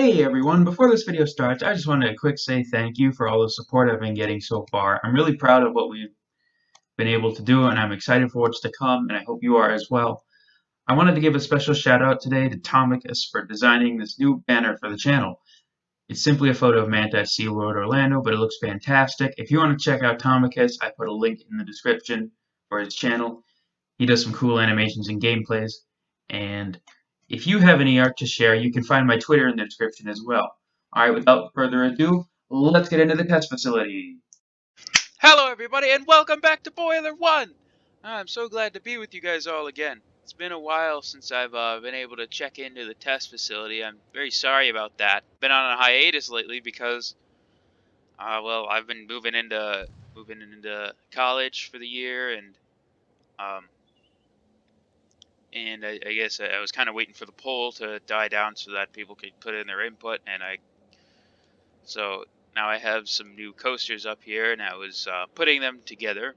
Hey everyone, before this video starts, I just wanted to quick say thank you for all the support I've been getting so far. I'm really proud of what we've been able to do, and I'm excited for what's to come, and I hope you are as well. I wanted to give a special shout out today to Tommicus for designing this new banner for the channel. It's simply a photo of Manta at SeaWorld Orlando, but it looks fantastic. If you want to check out Tommicus, I put a link in the description for his channel. He does some cool animations and gameplays, and if you have any art to share, you can find my Twitter in the description as well. Alright, without further ado, let's get into the test facility. Hello everybody and welcome back to Boiler 1! I'm so glad to be with you guys all again. It's been a while since I've been able to check into the test facility. I'm very sorry about that. Been on a hiatus lately because, well, I've been moving into college for the year, and I guess I was kind of waiting for the poll to die down so that people could put in their input, so now I have some new coasters up here, and I was putting them together.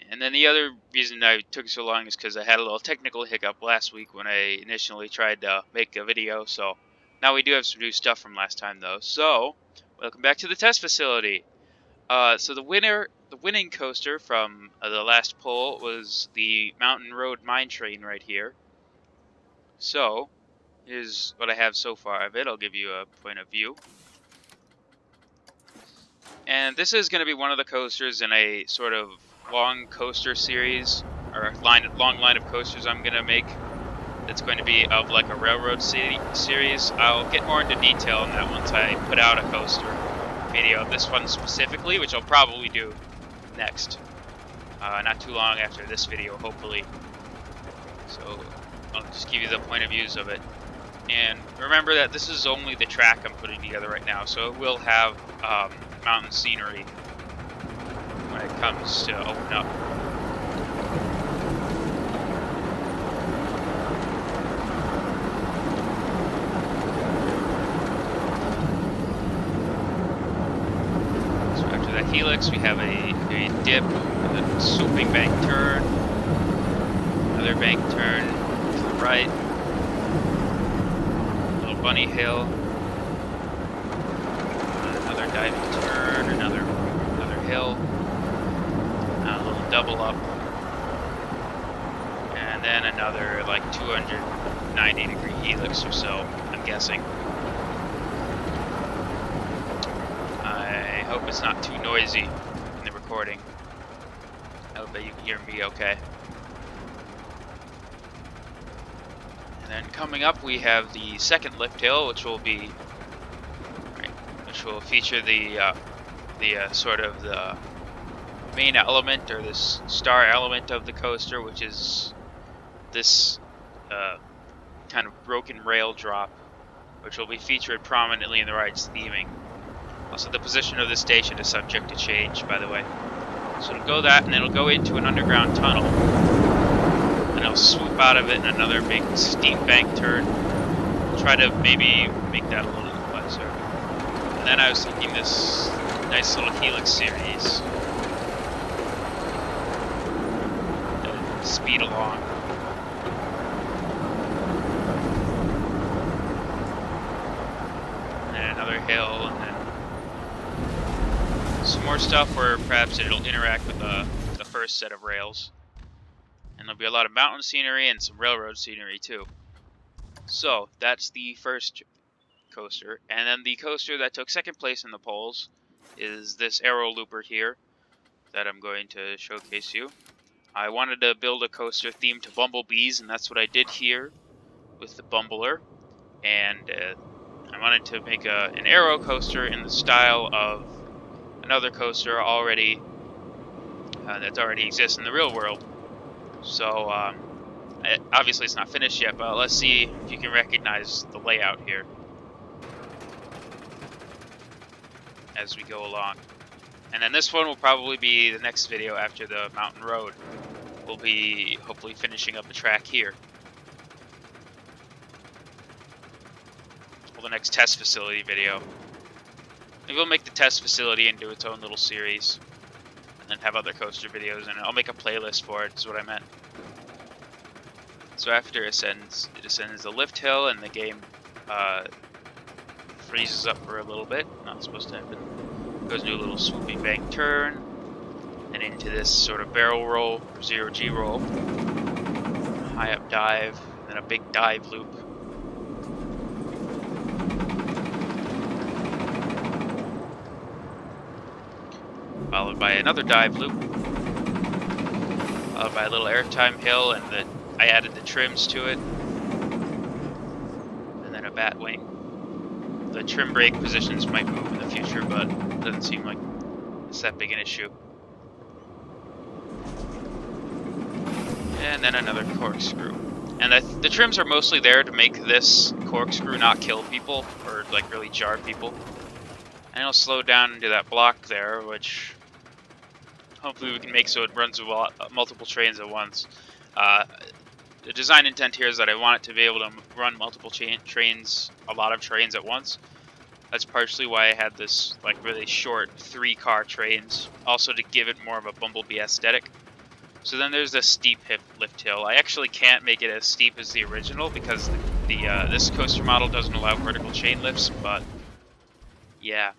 And then the other reason I took so long is because I had a little technical hiccup last week when I initially tried to make a video. So now we do have some new stuff from last time, though. So welcome back to the test facility. So the winning coaster from the last poll was the Mountain Road Mine Train right here. So here's what I have so far of it. I'll give you a point of view. And this is going to be one of the coasters in a sort of long coaster series, or long line of coasters I'm going to make. That's going to be of like a railroad series. I'll get more into detail on that once I put out a coaster video of this one specifically, which I'll probably do next. Not too long after this video, hopefully. So I'll just give you the point of views of it. And remember that this is only the track I'm putting together right now, so it will have mountain scenery when it comes to open up. So after that helix, we have a dip, a swooping bank turn, another bank turn to the right, a little bunny hill, another diving turn, another hill, a little double up, and then another like 290-degree helix or so, I'm guessing. I hope it's not too noisy in the recording. I hope that you can hear me okay. And then coming up, we have the second lift hill, which will feature the sort of the main element, or this star element of the coaster, which is this kind of broken rail drop, which will be featured prominently in the ride's theming. Also, the position of the station is subject to change, by the way. So it'll go that, and then it'll go into an underground tunnel, and it'll swoop out of it in another big steep bank turn. Try to maybe make that a little closer. And then I was thinking this nice little helix series. Speed along. And then another hill, and then some more stuff where perhaps it'll interact with the first set of rails. And there'll be a lot of mountain scenery and some railroad scenery too. So that's the first coaster. And then the coaster that took second place in the polls is this arrow looper here that I'm going to showcase you. I wanted to build a coaster themed to bumblebees, and that's what I did here with the Bumbler. And I wanted to make an arrow coaster in the style of another coaster that already exists in the real world. So obviously it's not finished yet, but let's see if you can recognize the layout here as we go along. And then this one will probably be the next video after the mountain road. We'll be hopefully finishing up the track here. Well, the next test facility video. Maybe we'll make the test facility into its own little series, and then have other coaster videos, and I'll make a playlist for it, is what I meant. So after it descends the lift hill, and the game freezes up for a little bit. Not supposed to happen. Goes into a little swooping bank turn, and into this sort of barrel roll, or 0G roll. High up dive, and then a big dive loop. Followed by another dive loop. Followed by a little airtime hill, and I added the trims to it. And then a bat wing. The trim brake positions might move in the future, but it doesn't seem like it's that big an issue. And then another corkscrew. And the trims are mostly there to make this corkscrew not kill people, or like really jar people. And it'll slow down into that block there, which hopefully we can make so it runs multiple trains at once. The design intent here is that I want it to be able to run multiple trains, a lot of trains at once. That's partially why I had this like really short 3-car trains, also to give it more of a Bumblebee aesthetic. So then there's the steep lift hill. I actually can't make it as steep as the original because this coaster model doesn't allow vertical chain lifts, but yeah.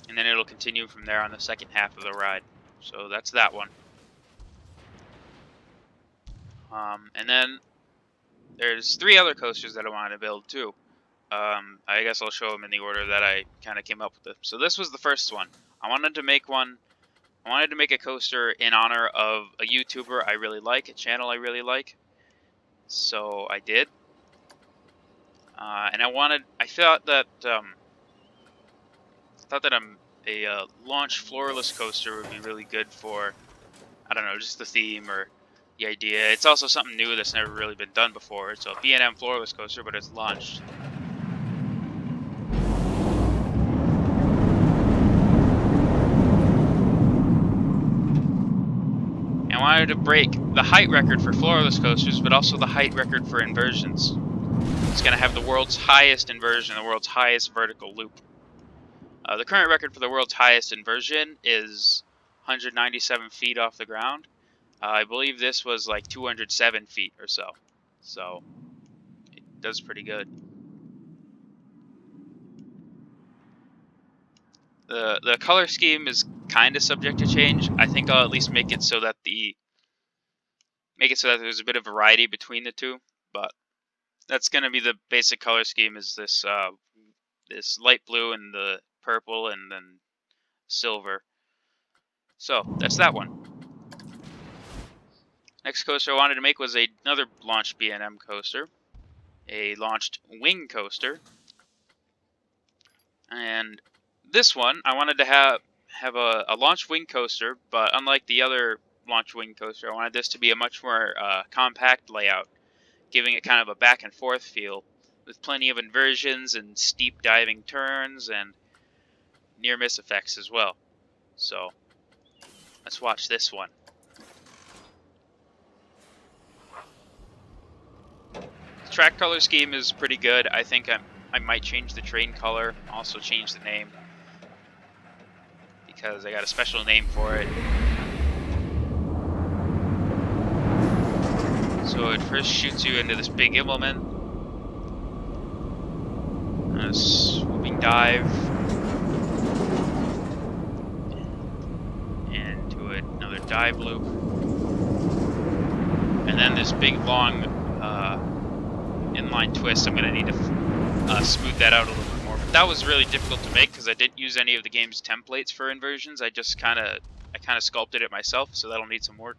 And then it'll continue from there on the second half of the ride. So that's that one. And then there's 3 other coasters that I wanted to build too. I guess I'll show them in the order that I kind of came up with them. So this was the first one. I wanted to make a coaster in honor of a YouTuber I really like, a channel I really like. So I did. And I thought that a launch floorless coaster would be really good for, I don't know, just the theme or the idea. It's also something new that's never really been done before. It's a B&M floorless coaster, but it's launched. I wanted to break the height record for floorless coasters, but also the height record for inversions. It's going to have the world's highest inversion, the world's highest vertical loop. The current record for the world's highest inversion is 197 feet off the ground. I believe this was like 207 feet or so. So it does pretty good. The color scheme is kind of subject to change. I think I'll at least make it so that there's a bit of variety between the two, but that's going to be the basic color scheme, is this this light blue and the purple and then silver. So that's that one. Next coaster I wanted to make was another launched B&M coaster, a launched wing coaster. And this one I wanted to have a launch wing coaster, but unlike the other launch wing coaster, I wanted this to be a much more compact layout, giving it kind of a back and forth feel, with plenty of inversions and steep diving turns and near miss effects as well. So let's watch this one. The track color scheme is pretty good. I think I might change the train color, also change the name, because I got a special name for it. So it first shoots you into this big Immelman, a swooping dive, and to another dive loop, and then this big long inline twist. I'm going to need to smooth that out a little bit more. But that was really difficult to make because I didn't use any of the game's templates for inversions. I kind of sculpted it myself, so that'll need some work.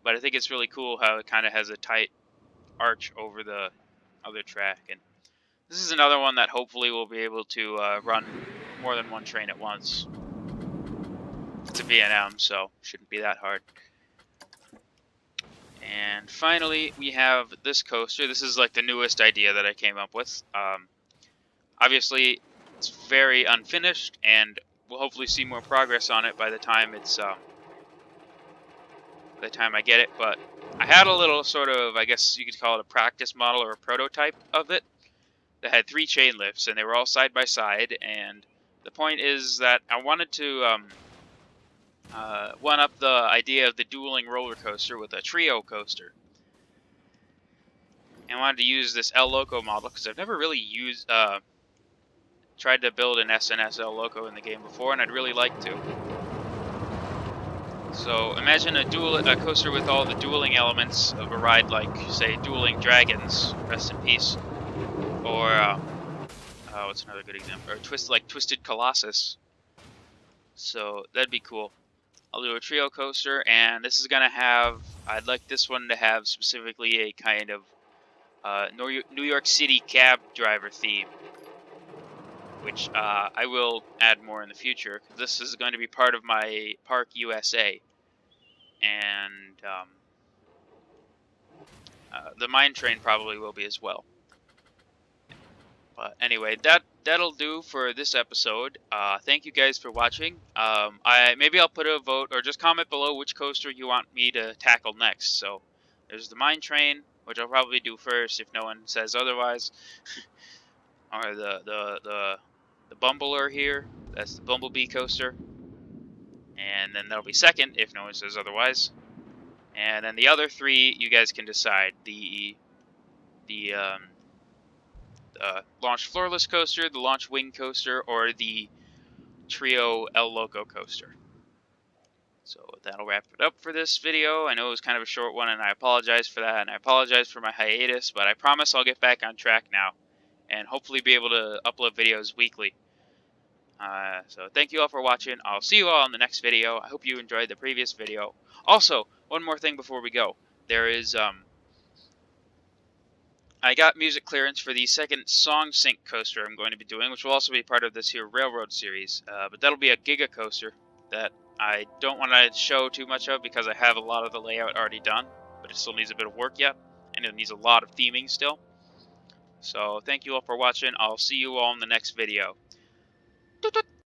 But I think it's really cool how it kind of has a tight arch over the other track. And this is another one that hopefully we'll be able to run more than one train at once. It's a B&M, so shouldn't be that hard. And finally, we have this coaster. This is like the newest idea that I came up with. Obviously, it's very unfinished, and we'll hopefully see more progress on it by the time I get it. But I had a little sort of, I guess you could call it a practice model or a prototype of it that had 3 chain lifts, and they were all side by side. And the point is that I wanted to one up the idea of the dueling roller coaster with a trio coaster. and wanted to use this El Loco model because I've never really tried to build an SNS El Loco in the game before, and I'd really like to. So imagine a coaster with all the dueling elements of a ride like, say, Dueling Dragons, rest in peace, or what's another good example? Or Twisted Colossus. So that'd be cool. I'll do a trio coaster, and this is gonna have. I'd like this one to have specifically a kind of New York City cab driver theme, which I will add more in the future. This is going to be part of my Park USA, and the mine train probably will be as well. But anyway, that'll do for this episode. Thank you guys for watching. Maybe I'll put a vote or just comment below which coaster you want me to tackle next. So there's the mine train, which I'll probably do first if no one says otherwise, or the Bumbler here. That's the Bumblebee coaster, and then that'll be second if no one says otherwise. And then the other three, you guys can decide. The Launch Floorless coaster, the Launch Wing coaster, or the Trio El Loco coaster. So that'll wrap it up for this video. I know it was kind of a short one, and I apologize for that, and I apologize for my hiatus, but I promise I'll get back on track now, and hopefully be able to upload videos weekly. So thank you all for watching. I'll see you all in the next video. I hope you enjoyed the previous video. Also, one more thing before we go. There is, I got music clearance for the second Song Sync coaster I'm going to be doing, which will also be part of this here Railroad series. But that'll be a Giga coaster that I don't want to show too much of because I have a lot of the layout already done, but it still needs a bit of work yet, and it needs a lot of theming still. So thank you all for watching. I'll see you all in the next video. Toot toot.